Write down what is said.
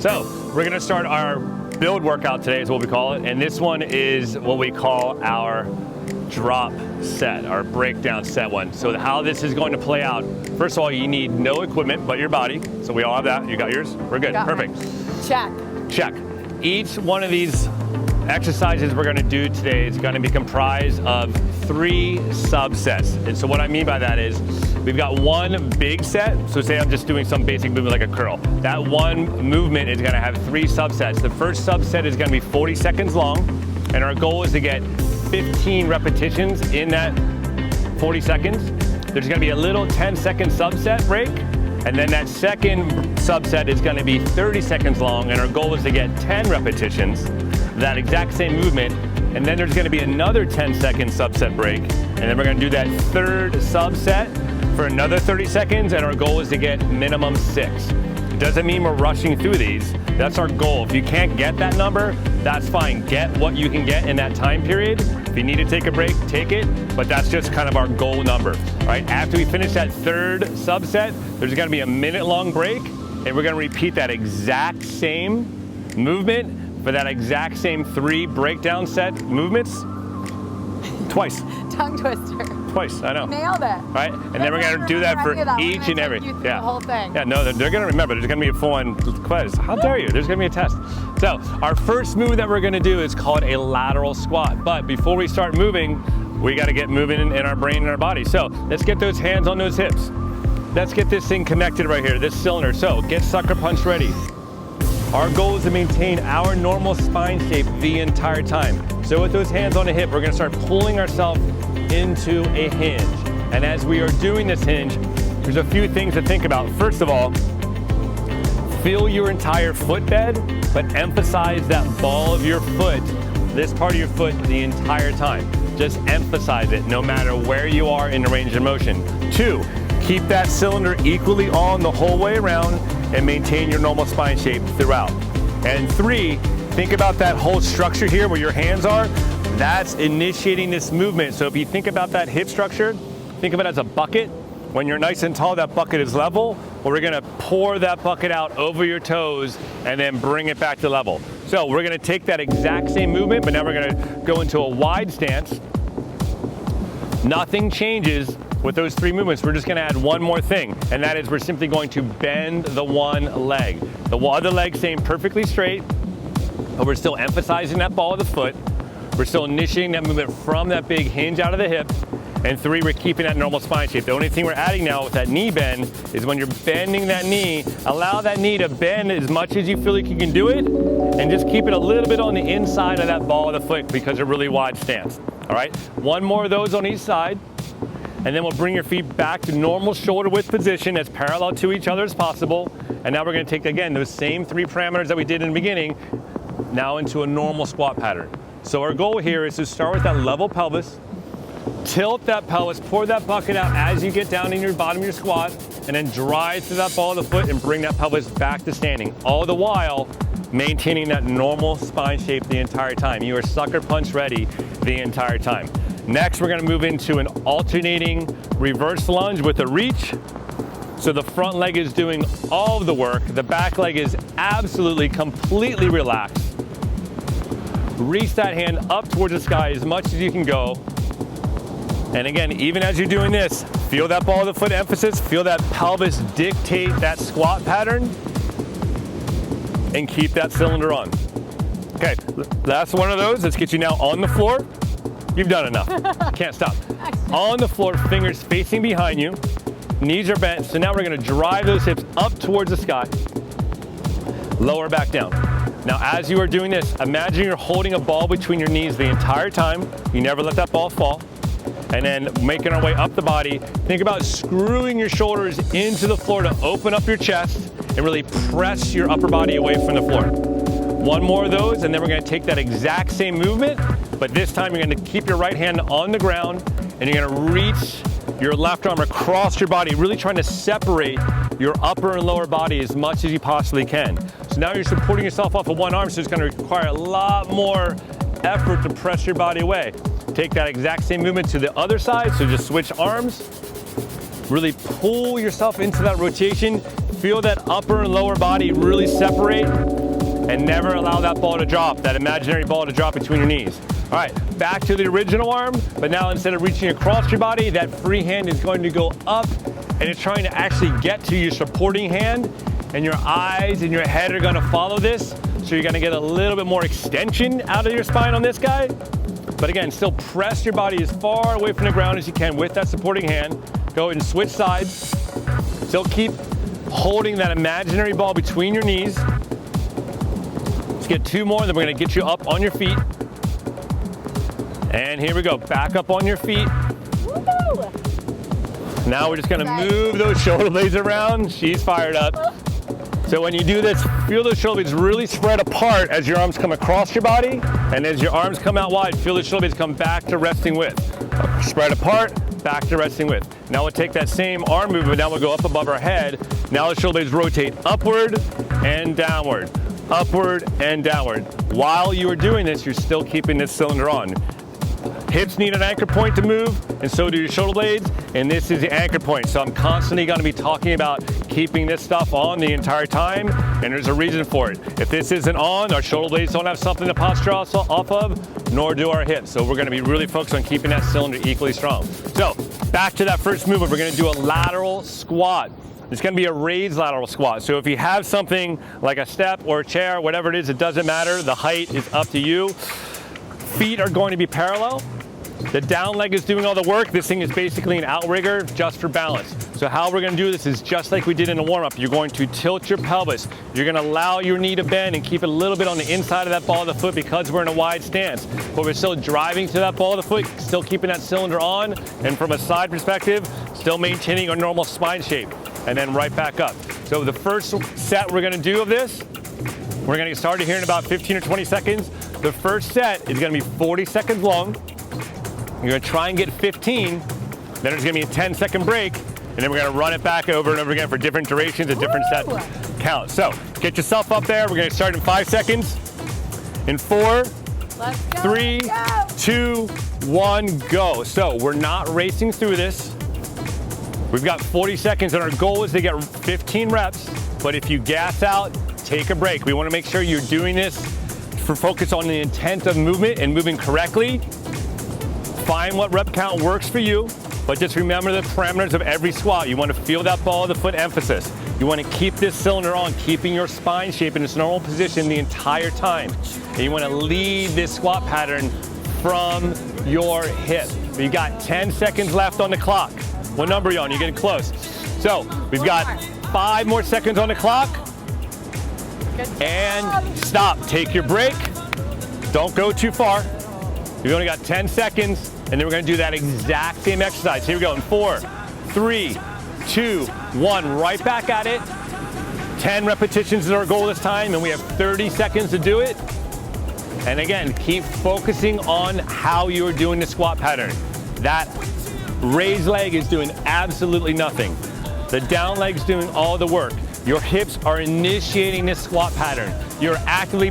So we're gonna start our build workout today is what we call it. And this one is what we call our drop set, our breakdown set one. So how this is going to play out, first of all, you need no equipment but your body. So we all have that. You got yours? We're good, perfect. Check. Check. Each one of these exercises we're gonna do today is gonna be comprised of 3 subsets. And so what I mean by that is, we've got one big set. So say I'm just doing some basic movement like a curl. That one movement is gonna have 3 subsets. The first subset is gonna be 40 seconds long, and our goal is to get 15 repetitions in that 40 seconds. There's gonna be a little 10-second subset break, and then that second subset is gonna be 30 seconds long, and our goal is to get 10 repetitions, that exact same movement, and then there's gonna be another 10-second subset break, and then we're gonna do that third subset for another 30 seconds, and our goal is to get minimum 6. Doesn't mean we're rushing through these. That's our goal. If you can't get that number, that's fine. Get what you can get in that time period. If you need to take a break, take it, but that's just kind of our goal number. All right, after we finish that third subset, there's gonna be a minute-long break, and we're gonna repeat that exact same movement for that exact same 3 breakdown set movements twice. Tongue twister. Twice, I know. Nailed it. Right, and then we're gonna do that for each and every. The whole thing. Yeah, no, they're gonna remember. There's gonna be a full-on quiz. How dare you? There's gonna be a test. So our first move that we're gonna do is called a lateral squat. But before we start moving, we gotta get moving in our brain and our body. So let's get those hands on those hips. Let's get this thing connected right here, this cylinder. So get sucker punch ready. Our goal is to maintain our normal spine shape the entire time. So with those hands on the hip, we're gonna start pulling ourselves into a hinge. And as we are doing this hinge, there's a few things to think about. First of all, feel your entire footbed, but emphasize that ball of your foot, this part of your foot, the entire time. Just emphasize it no matter where you are in the range of motion. 2, keep that cylinder equally on the whole way around and maintain your normal spine shape throughout. And 3, think about that whole structure here where your hands are. That's initiating this movement. So if you think about that hip structure, think of it as a bucket. When you're nice and tall, that bucket is level. Well, we're gonna pour that bucket out over your toes and then bring it back to level. So we're gonna take that exact same movement, but now we're gonna go into a wide stance. Nothing changes with those 3 movements. We're just gonna add one more thing, and that is we're simply going to bend the one leg. The other leg staying perfectly straight, but we're still emphasizing that ball of the foot. We're still initiating that movement from that big hinge out of the hip. And 3, we're keeping that normal spine shape. The only thing we're adding now with that knee bend is when you're bending that knee, allow that knee to bend as much as you feel like you can do it, and just keep it a little bit on the inside of that ball of the foot because of a really wide stance. All right, one more of those on each side, and then we'll bring your feet back to normal shoulder width position as parallel to each other as possible. And now we're gonna take, again, those same 3 parameters that we did in the beginning, now into a normal squat pattern. So our goal here is to start with that level pelvis, tilt that pelvis, pour that bucket out as you get down in your bottom of your squat, and then drive through that ball of the foot and bring that pelvis back to standing. All the while, maintaining that normal spine shape the entire time. You are sucker punch ready the entire time. Next, we're gonna move into an alternating reverse lunge with a reach. So the front leg is doing all of the work. The back leg is absolutely, completely relaxed. Reach that hand up towards the sky as much as you can go. And again, even as you're doing this, feel that ball of the foot emphasis, feel that pelvis dictate that squat pattern, and keep that cylinder on. Okay, last one of those. Let's get you now on the floor. You've done enough. Can't stop. On the floor, fingers facing behind you, knees are bent. So now we're gonna drive those hips up towards the sky, lower back down. Now, as you are doing this, imagine you're holding a ball between your knees the entire time. You never let that ball fall. And then making our way up the body, think about screwing your shoulders into the floor to open up your chest and really press your upper body away from the floor. One more of those, and then we're gonna take that exact same movement, but this time you're gonna keep your right hand on the ground, and you're gonna reach your left arm across your body, really trying to separate your upper and lower body as much as you possibly can. So now you're supporting yourself off of one arm, so it's gonna require a lot more effort to press your body away. Take that exact same movement to the other side, so just switch arms. Really pull yourself into that rotation. feel that upper and lower body really separate, and never allow that ball to drop, that imaginary ball to drop between your knees. All right, back to the original arm, but now instead of reaching across your body, that free hand is going to go up, and it's trying to actually get to your supporting hand, and your eyes and your head are gonna follow this, so you're gonna get a little bit more extension out of your spine on this guy. But again, still press your body as far away from the ground as you can with that supporting hand. Go ahead and switch sides. Still keep holding that imaginary ball between your knees. Let's get 2 more, then we're gonna get you up on your feet. And here we go, back up on your feet. Woo! Now we're just gonna move those shoulder blades around. She's fired up. So when you do this, feel those shoulder blades really spread apart as your arms come across your body, and as your arms come out wide, feel the shoulder blades come back to resting width. Spread apart, back to resting width. Now we'll take that same arm movement, now we'll go up above our head. Now the shoulder blades rotate upward and downward, upward and downward. While you are doing this, you're still keeping this cylinder on. Hips need an anchor point to move, and so do your shoulder blades, and this is the anchor point. So I'm constantly gonna be talking about keeping this stuff on the entire time, and there's a reason for it. If this isn't on, our shoulder blades don't have something to posture off of, nor do our hips. So we're gonna be really focused on keeping that cylinder equally strong. So back to that first movement, we're gonna do a lateral squat. It's gonna be a raised lateral squat. So if you have something like a step or a chair, whatever it is, it doesn't matter. The height is up to you. Feet are going to be parallel. The down leg is doing all the work. This thing is basically an outrigger just for balance. So how we're gonna do this is just like we did in the warm-up. You're going to tilt your pelvis. You're gonna allow your knee to bend and keep it a little bit on the inside of that ball of the foot because we're in a wide stance. But we're still driving to that ball of the foot, still keeping that cylinder on, and from a side perspective, still maintaining our normal spine shape. And then right back up. So the first set we're gonna do of this, we're gonna get started here in about 15 or 20 seconds. The first set is gonna be 40 seconds long. You're gonna try and get 15, then there's gonna be a 10-second break, and then we're gonna run it back over and over again for different durations and different set counts. So get yourself up there. We're gonna start in 5 seconds. In 4, Let's go. 3, Go. 2, 1, go. So we're not racing through this. We've got 40 seconds, and our goal is to get 15 reps, but if you gas out, take a break. We wanna make sure you're doing this for focus on the intent of movement and moving correctly. Find what rep count works for you, but just remember the parameters of every squat. You want to feel that ball of the foot emphasis. You want to keep this cylinder on, keeping your spine shape in its normal position the entire time. And you want to lead this squat pattern from your hip. You got 10 seconds left on the clock. What number are you on? You're getting close. So we've got 5 more seconds on the clock. Good job. And stop. Take your break. Don't go too far. We've only got 10 seconds, and then we're gonna do that exact same exercise. Here we go in 4, 3, 2, 1. Right back at it. 10 repetitions is our goal this time, and we have 30 seconds to do it. And again, keep focusing on how you're doing the squat pattern. That raised leg is doing absolutely nothing. The down leg's doing all the work. Your hips are initiating this squat pattern. You're actively